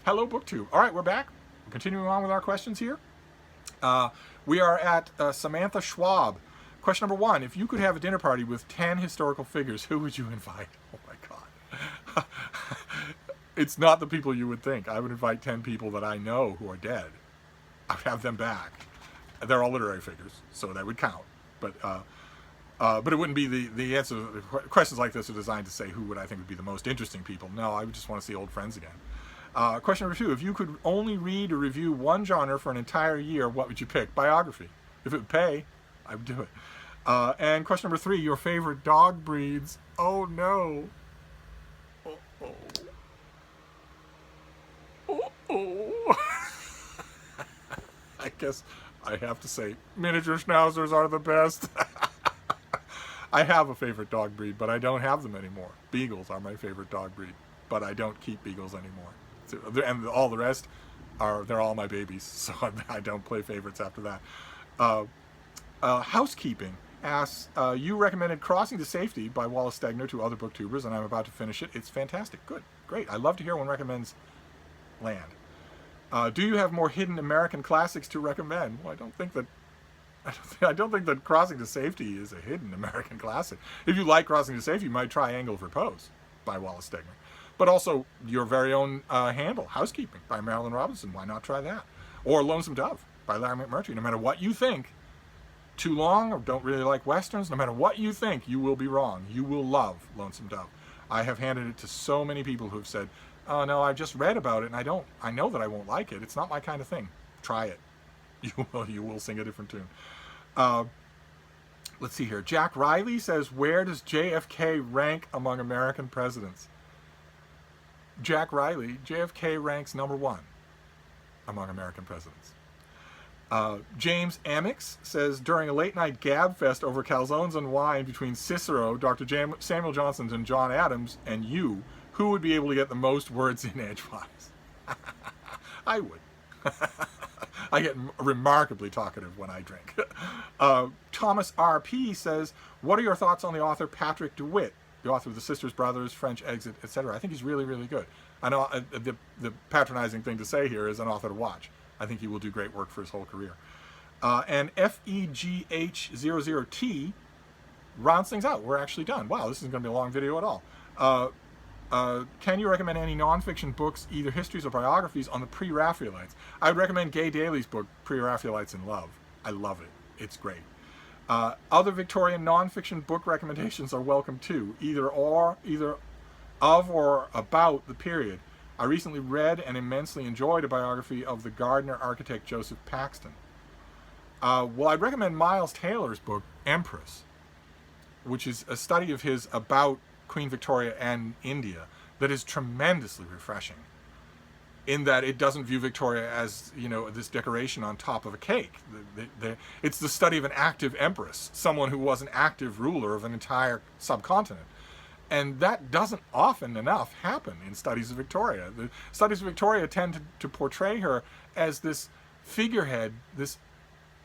Hello, BookTube. All right, we're back. We're continuing on with our questions here. We are at Samantha Schwab. Question number 1. If you could have a dinner party with 10 historical figures, who would you invite? Oh my God. It's not the people you would think. I would invite 10 people that I know who are dead. I would have them back. They're all literary figures, so that would count. But it wouldn't be the answer. Questions like this are designed to say who would I think would be the most interesting people. No, I would just want to see old friends again. Question number 2. If you could only read or review one genre for an entire year, what would you pick? Biography. If it would pay, I would do it. And question number 3. Your favorite dog breeds. Oh no. Oh. I guess I have to say miniature schnauzers are the best. I have a favorite dog breed, but I don't have them anymore. Beagles are my favorite dog breed, but I don't keep beagles anymore. And all the rest they're all my babies, so I don't play favorites after that. Housekeeping asks, you recommended Crossing to Safety by Wallace Stegner to other booktubers, and I'm about to finish it. It's fantastic. Good. Great. I love to hear one recommends land. Do you have more hidden American classics to recommend? Well, I don't think that Crossing to Safety is a hidden American classic. If you like Crossing to Safety, you might try Angle of Repose by Wallace Stegner. But also your very own handle, Housekeeping by Marilyn Robinson. Why not try that? Or Lonesome Dove by Larry McMurtry. No matter what you think, too long or don't really like Westerns, no matter what you think, you will be wrong. You will love Lonesome Dove. I have handed it to so many people who have said, oh no, I've just read about it and I know that I won't like it. It's not my kind of thing. Try it. You will sing a different tune. Let's see here. Jack Riley says, where does JFK rank among American presidents? Jack Riley, JFK ranks number 1 among American presidents. James Amix says, during a late-night gab fest over calzones and wine between Cicero, Dr. Samuel Johnson, and John Adams, and you, who would be able to get the most words in edgewise? I would. I get remarkably talkative when I drink. Thomas R.P. says, what are your thoughts on the author Patrick DeWitt, the author of The Sisters, Brothers, French Exit, etc.? I think he's really, really good. I know the patronizing thing to say here is an author to watch. I think he will do great work for his whole career. And FEGH00T rounds things out. We're actually done. Wow, this isn't going to be a long video at all. Can you recommend any nonfiction books, either histories or biographies, on the pre-Raphaelites? I would recommend Gay Daly's book, Pre-Raphaelites in Love. I love it. It's great. Other Victorian nonfiction book recommendations are welcome too, either of or about the period. I recently read and immensely enjoyed a biography of the Gardner architect Joseph Paxton. Well, I'd recommend Miles Taylor's book, Empress, which is a study of his about Queen Victoria and India that is tremendously refreshing, in that it doesn't view Victoria as, this decoration on top of a cake. It's the study of an active empress, someone who was an active ruler of an entire subcontinent. And that doesn't often enough happen in studies of Victoria. The studies of Victoria tend to portray her as this figurehead, this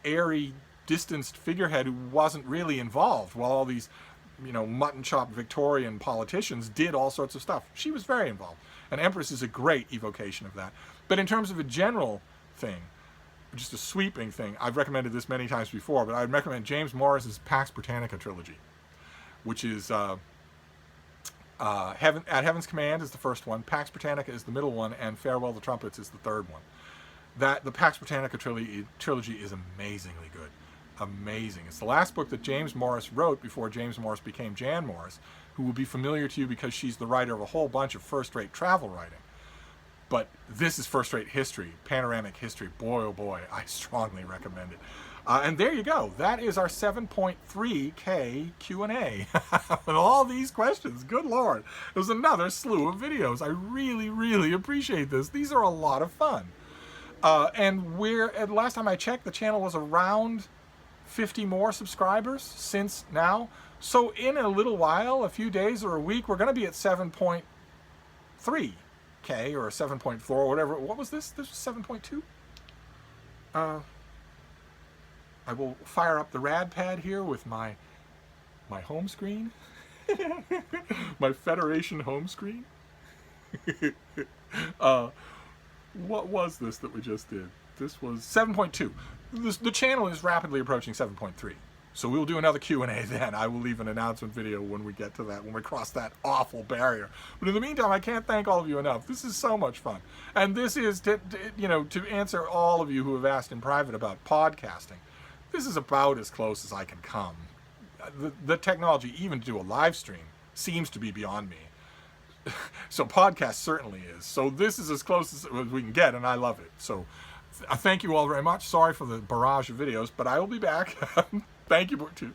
airy, distanced figurehead who wasn't really involved, while all these mutton chop Victorian politicians did all sorts of stuff. She was very involved. And Empress is a great evocation of that. But in terms of a general thing, just a sweeping thing, I've recommended this many times before, but I would recommend James Morris's Pax Britannica trilogy, which is At Heaven's Command is the first one, Pax Britannica is the middle one, and Farewell the Trumpets is the third one. The Pax Britannica trilogy is amazingly good. Amazing. It's the last book that James Morris wrote before James Morris became Jan Morris, who will be familiar to you because she's the writer of a whole bunch of first-rate travel writing. But this is first-rate history, panoramic history. Boy, oh boy, I strongly recommend it. And there you go. That is our 7.3K Q&A. With all these questions, good Lord. It was another slew of videos. I really, really appreciate this. These are a lot of fun. And last time I checked, the channel was around 50 more subscribers since now. So in a little while, a few days or a week, we're going to be at 7.3K or 7.4 or whatever. What was this? This was 7.2? I will fire up the rad pad here with my home screen. My Federation home screen. What was this that we just did? This was 7.2. The channel is rapidly approaching 7.3. So we'll do another Q&A then. I will leave an announcement video when we get to that, when we cross that awful barrier. But in the meantime, I can't thank all of you enough. This is so much fun. And this is, to answer all of you who have asked in private about podcasting. This is about as close as I can come. The technology, even to do a live stream, seems to be beyond me. So podcast certainly is. So this is as close as we can get, and I love it. So I thank you all very much. Sorry for the barrage of videos, but I will be back. Thank you